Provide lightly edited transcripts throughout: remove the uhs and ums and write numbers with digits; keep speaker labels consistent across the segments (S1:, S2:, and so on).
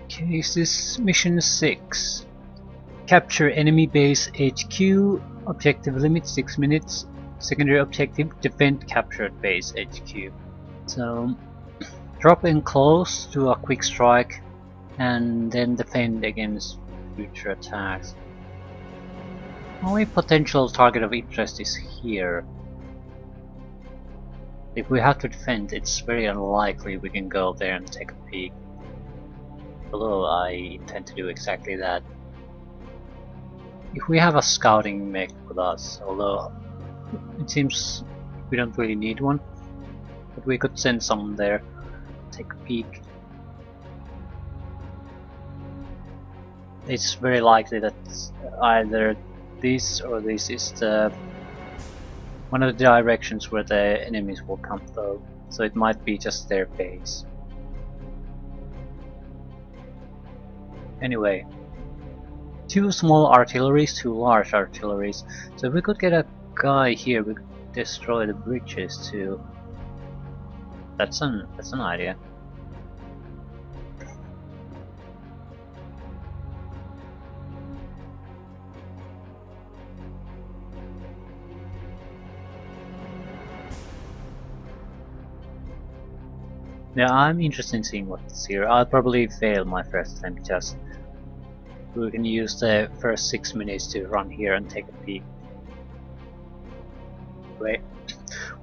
S1: Okay, is this mission 6? Capture enemy base HQ. Objective limit 6 minutes. Secondary objective, defend captured base HQ. So, drop in close, do a quick strike, and then defend against future attacks. Only potential target of interest is here. If we have to defend, it's very unlikely we can go there and take a peek. Although I intend to do exactly that. If we have a scouting mech with us, although it seems we don't really need one, but we could send someone there, take a peek. It's very likely that either this or this is one of the directions where the enemies will come though, so it might be just their base. Anyway, 2 small artilleries, 2 large artilleries, so if we could get a guy here, we could destroy the bridges too. That's an idea. Yeah, I'm interested in seeing what's here. I'll probably fail my first attempt, just we can use the first 6 minutes to run here and take a peek. Wait.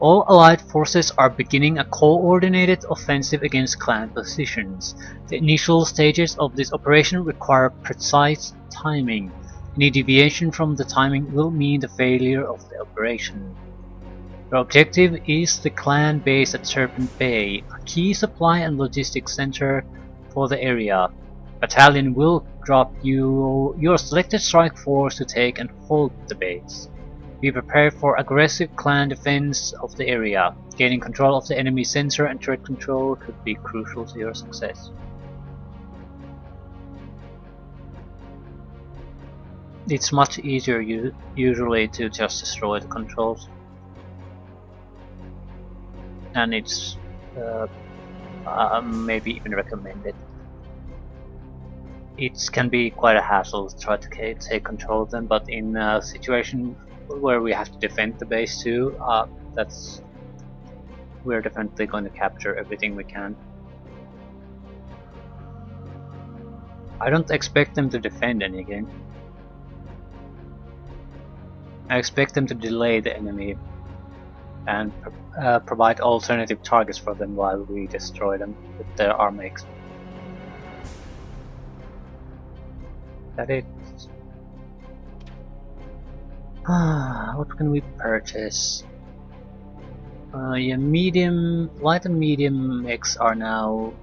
S1: All Allied forces are beginning a coordinated offensive against clan positions. The initial stages of this operation require precise timing. Any deviation from the timing will mean the failure of the operation. Your objective is the clan base at Serpent Bay, a key supply and logistics center for the area. Battalion will drop your selected strike force to take and hold the base. Be prepared for aggressive clan defense of the area. Gaining control of the enemy sensor and turret control could be crucial to your success. It's much easier usually to just destroy the controls. And it's maybe even recommended. It can be quite a hassle to try to take control of them, but in a situation where we have to defend the base too, we're definitely going to capture everything we can. I don't expect them to defend any game. I expect them to delay the enemy and provide alternative targets for them while we destroy them with their armx. That it. What can we purchase? Yeah, light and medium mechs are now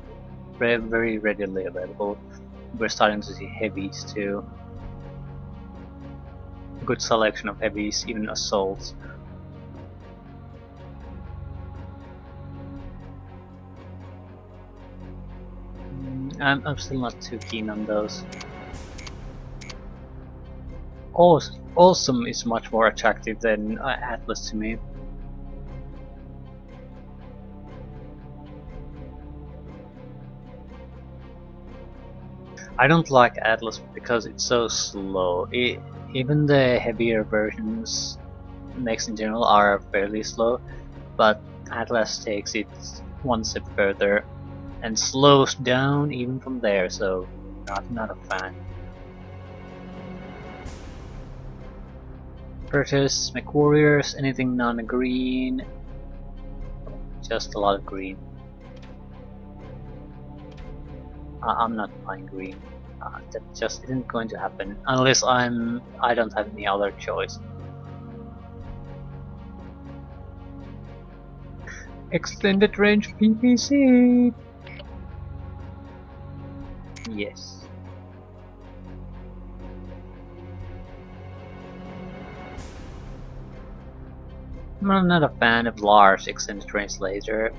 S1: very readily available. We're starting to see heavies too. A good selection of heavies, even assaults. I'm still not too keen on those. Awesome is much more attractive than Atlas to me. I don't like Atlas because it's so slow. Even the heavier versions, mechs in general, are fairly slow, but Atlas takes it one step further and slows down even from there, so not a fan. Purchase Mech Warriors, anything non-green, just a lot of green. I'm not buying green. That just isn't going to happen unless I don't have any other choice. Extended range PPC. Yes. I'm not a fan of large extended range laser.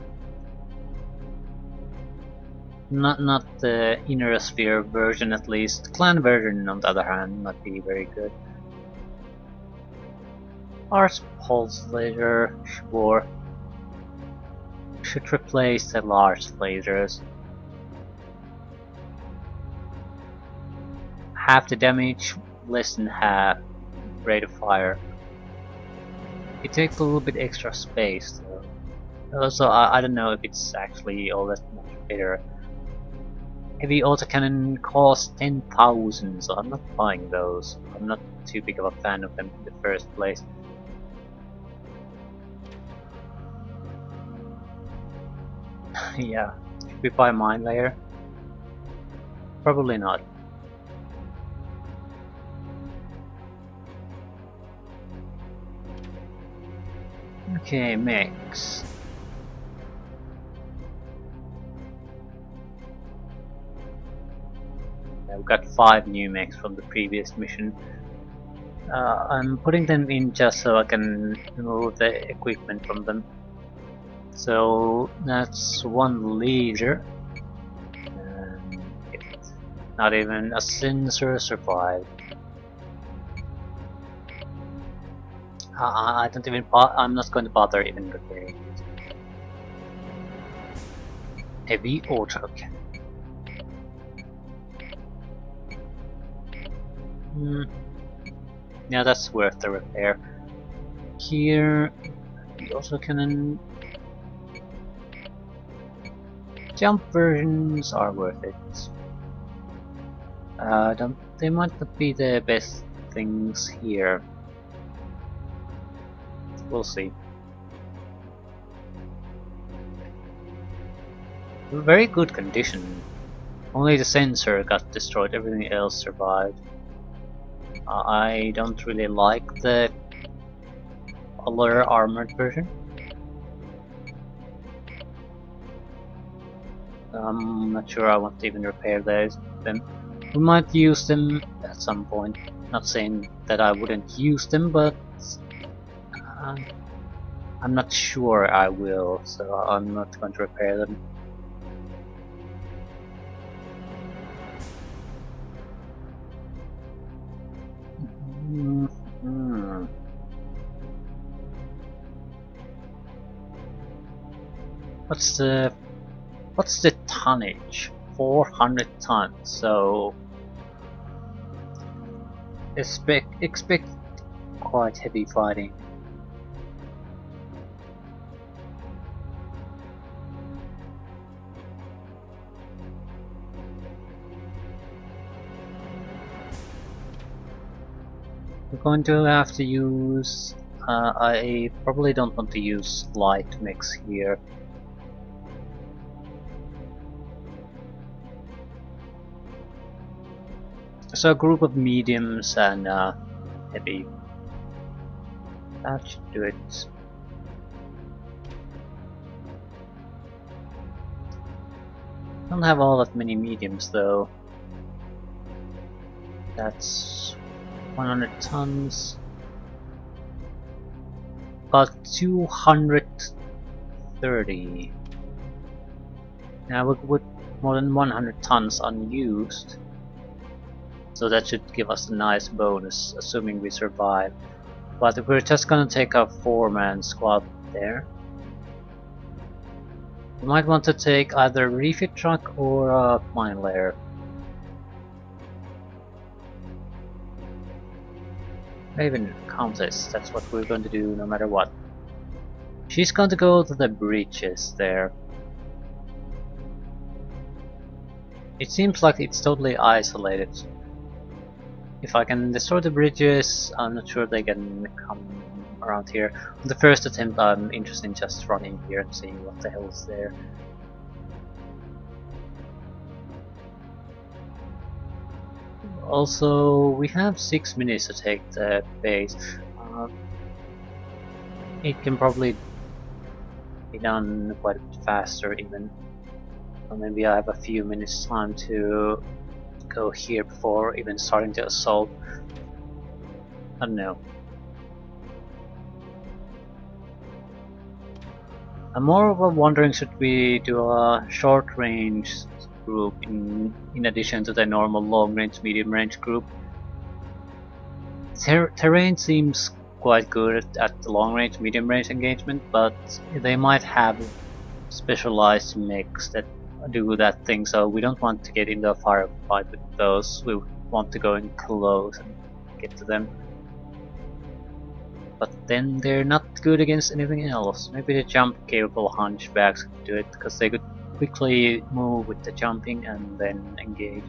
S1: Not the inner sphere version at least. Clan version on the other hand might be very good. Large pulse laser, sure. Should replace the large lasers. half the damage, less than half rate of fire. It takes a little bit extra space though. Also, I don't know if it's actually all that much better. Heavy autocannon cost 10,000, so I'm not buying those. I'm not too big of a fan of them in the first place. Yeah, should we buy mine layer? Probably not. Okay, mechs. Yeah, we got 5 new mechs from the previous mission. I'm putting them in just so I can remove the equipment from them. So that's 1 leader. And not even a sensor survived. I don't even. I'm not going to bother even repairing it. Heavy auto cannon. Yeah, that's worth the repair. Here, the auto cannon. Jump versions are worth it. They might not be the best things here. We'll see. Very good condition. Only the sensor got destroyed, everything else survived. I don't really like the other armored version. I'm not sure I want to even repair them. We might use them at some point. Not saying that I wouldn't use them, but I'm not sure I will, so I'm not going to repair them. What's the tonnage? 400 tons. So expect quite heavy fighting. We're going to have to use. I probably don't want to use light mix here. So a group of mediums and heavy. That should do it. Don't have all that many mediums though. That's 100 tons. Got 230. Now we put more than 100 tons unused. So that should give us a nice bonus, assuming we survive. But we're just gonna take a 4-man squad there. We might want to take either a refit truck or a mine layer. Even Countess, that's what we're going to do no matter what. She's going to go to the bridges there. It seems like it's totally isolated. If I can destroy the bridges, I'm not sure they can come around here. On the first attempt, I'm interested in just running here and seeing what the hell is there. Also, we have 6 minutes to take the base. It can probably be done quite a bit faster even. Or maybe I have a few minutes time to go here before even starting the assault. I don't know. I'm more of a wondering, should we do a short range group in addition to the normal long range, medium range group? Terrain seems quite good at the long range, medium range engagement, but they might have specialized mechs that do that thing, so we don't want to get into a firefight with those. We want to go in close and get to them. But then they're not good against anything else. Maybe the jump-capable hunchbacks could do it, because they could quickly move with the jumping and then engage.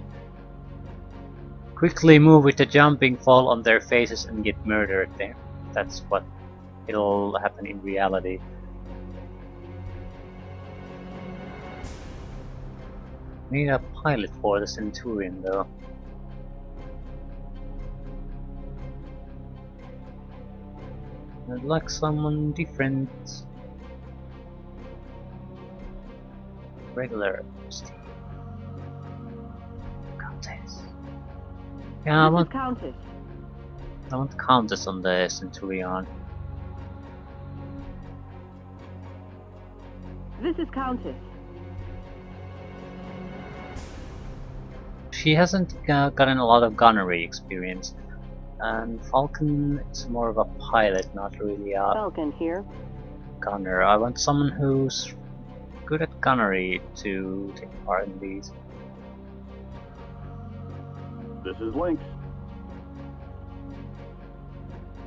S1: Quickly move with the jumping, fall on their faces and get murdered there. That's what it'll happen in reality. Need a pilot for the Centurion though. I'd like someone different. Regular Steve. Countess. Yeah, I want Countess on the Centurion.
S2: This is Countess.
S1: She hasn't gotten a lot of gunnery experience, and Falcon is more of a pilot, not really a
S2: Falcon here.
S1: gunner. I want someone who's good at gunnery to take part in these.
S3: This is Lynx.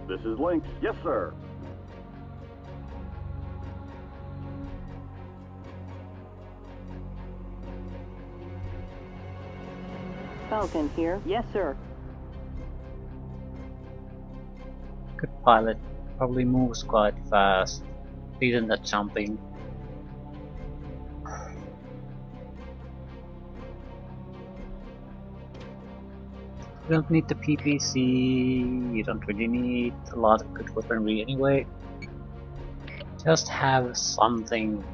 S3: This is Lynx. Yes, sir.
S2: Falcon here. Yes, sir.
S1: Good pilot, probably moves quite fast, decent at jumping. You don't need the PPC, you don't really need a lot of good weaponry anyway. Just have something.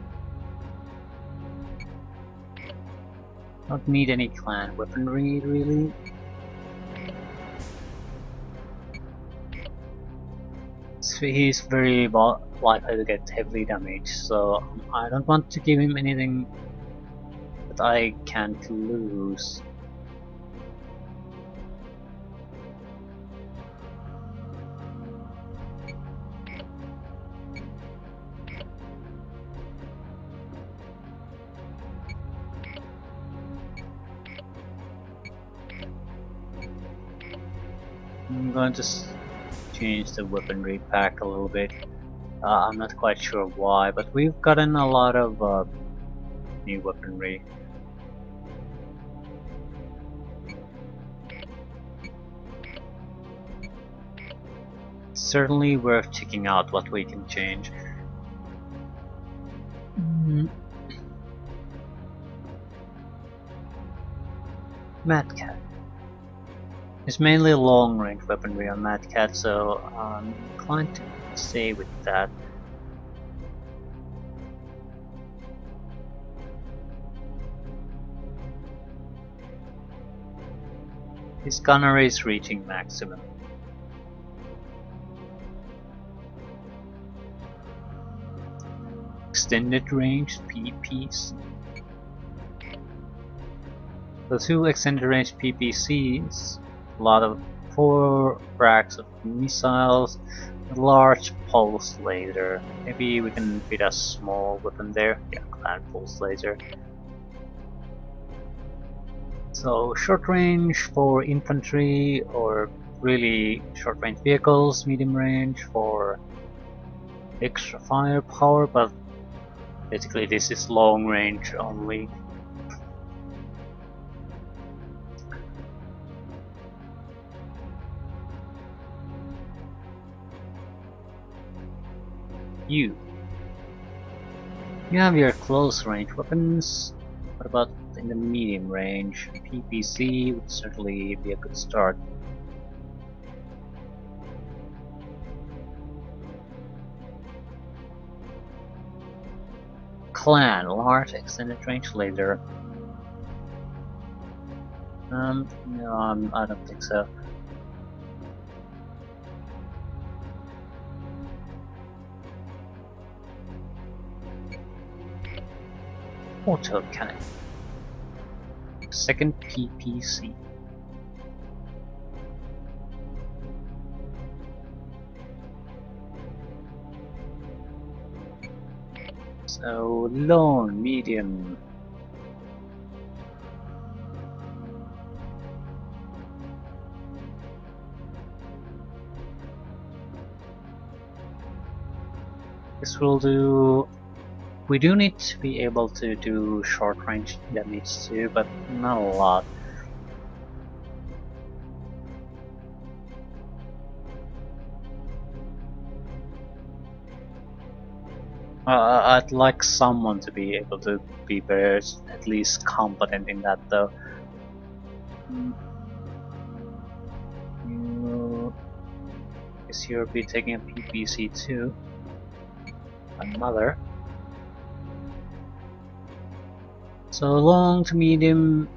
S1: Don't need any clan weaponry really. So he's very likely to get heavily damaged, so I don't want to give him anything that I can't lose. I'm going to change the weaponry pack a little bit. I'm not quite sure why, but we've gotten a lot of new weaponry. Certainly worth checking out what we can change. Mad Cat. It's mainly long-range weaponry on Mad Cat, so I'm inclined to stay with that. His gunnery is reaching maximum. Extended range PPC. The two extended range PPCs, a lot of 4 racks of missiles, a large pulse laser. Maybe we can fit a small weapon there. Yeah, clan pulse laser. So short range for infantry or really short range vehicles, medium range for extra firepower, but basically this is long range only. You have your close range weapons. What about in the medium range? PPC would certainly be a good start. Clan, large extended range laser. No, I don't think so. Auto cannon. Second PPC. So lone, medium. This will do. We do need to be able to do short range damage too, but not a lot. I'd like someone to be able to be better, at least competent in that though. You guess you'll be taking a PPC too. Another. So long to medium,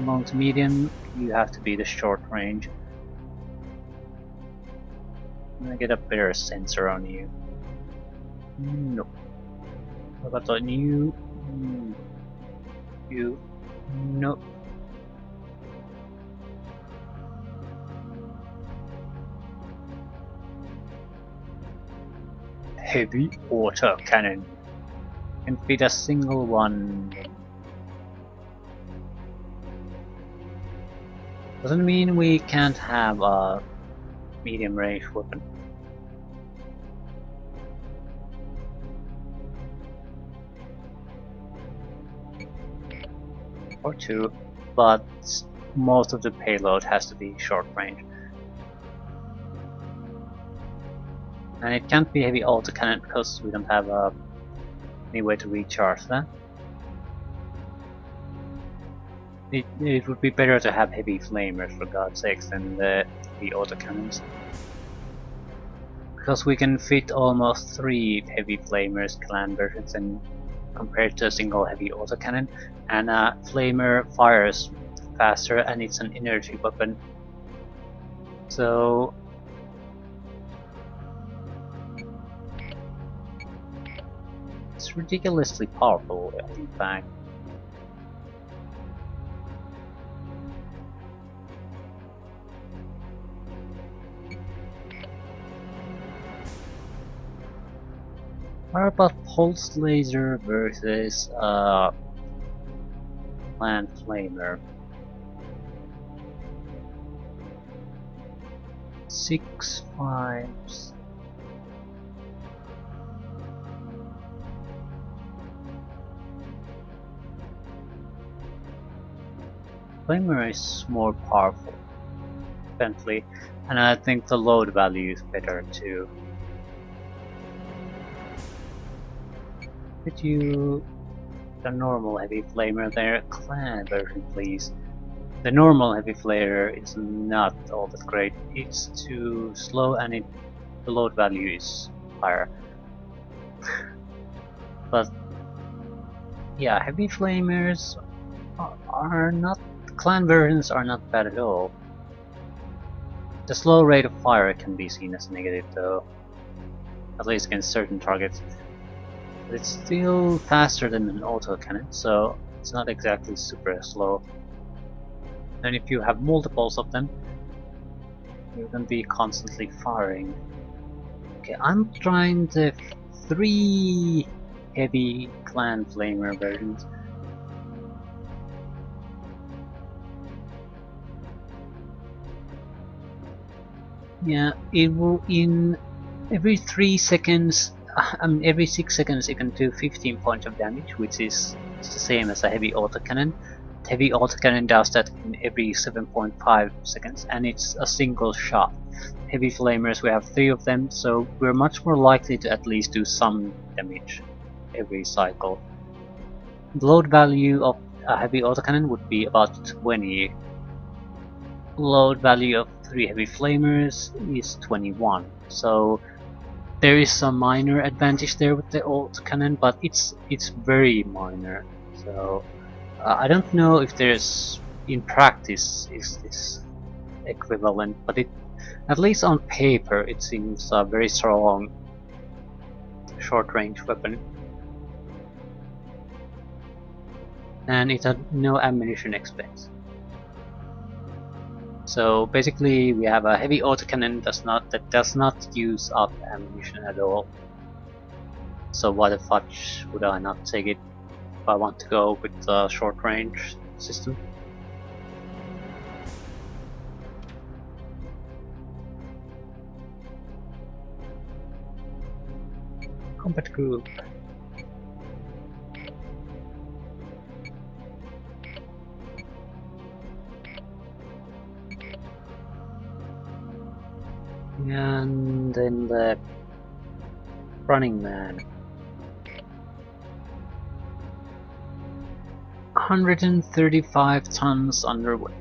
S1: long to medium, you have to be the short range. I'm gonna get a better sensor on you. Nope. What about on you? You? Nope. Heavy water cannon. Can fit a single one. Doesn't mean we can't have a medium range weapon. Or two, but most of the payload has to be short range. And it can't be heavy autocannon because we don't have any way to recharge that. It would be better to have heavy flamers for God's sakes than the autocannons. Because we can fit almost 3 heavy flamers clan versions and compared to a single heavy autocannon, and a flamer fires faster and it's an energy weapon. So it's ridiculously powerful, in fact. What about pulse laser versus plant flamer? 6 5s. Flamer is more powerful, definitely, and I think the load value is better too. Could you the normal heavy flamer there? Clan version, please. The normal heavy flamer is not all that great. It's too slow and the load value is higher. But yeah, heavy flamers are not. Clan versions are not bad at all. The slow rate of fire can be seen as negative though, at least against certain targets. But it's still faster than an autocannon, so it's not exactly super slow. And if you have multiples of them, you're gonna be constantly firing. Okay, I'm trying the 3 heavy clan flamer versions. Yeah, it will in every 3 seconds, every 6 seconds it can do 15 points of damage, which is the same as a heavy autocannon. Heavy autocannon does that in every 7.5 seconds, and it's a single shot. Heavy flamers, we have 3 of them, so we're much more likely to at least do some damage every cycle. The load value of a heavy autocannon would be about 20. Load value of 3 heavy flamers is 21, so there is some minor advantage there with the autocannon, but it's very minor. So I don't know if there's in practice is this equivalent, but it at least on paper it seems a very strong short range weapon. And it had no ammunition expense. So basically we have a heavy autocannon that does not use up ammunition at all. So why the fudge would I not take it if I want to go with the short range system? combat group. And then the running man. 135 tons underway.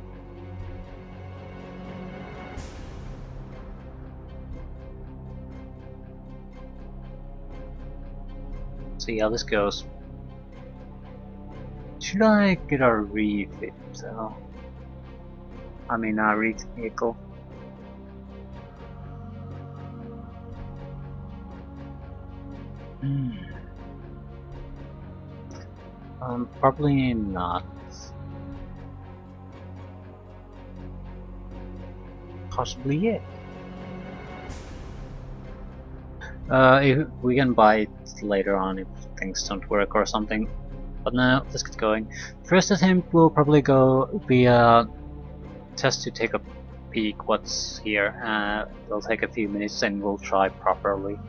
S1: See how this goes. Should I get a refit though? I mean a vehicle. Probably not. Possibly yeah. If we can buy it later on if things don't work or something. But now let's get going. First attempt will probably be a test to take a peek what's here. It'll take a few minutes and we'll try properly.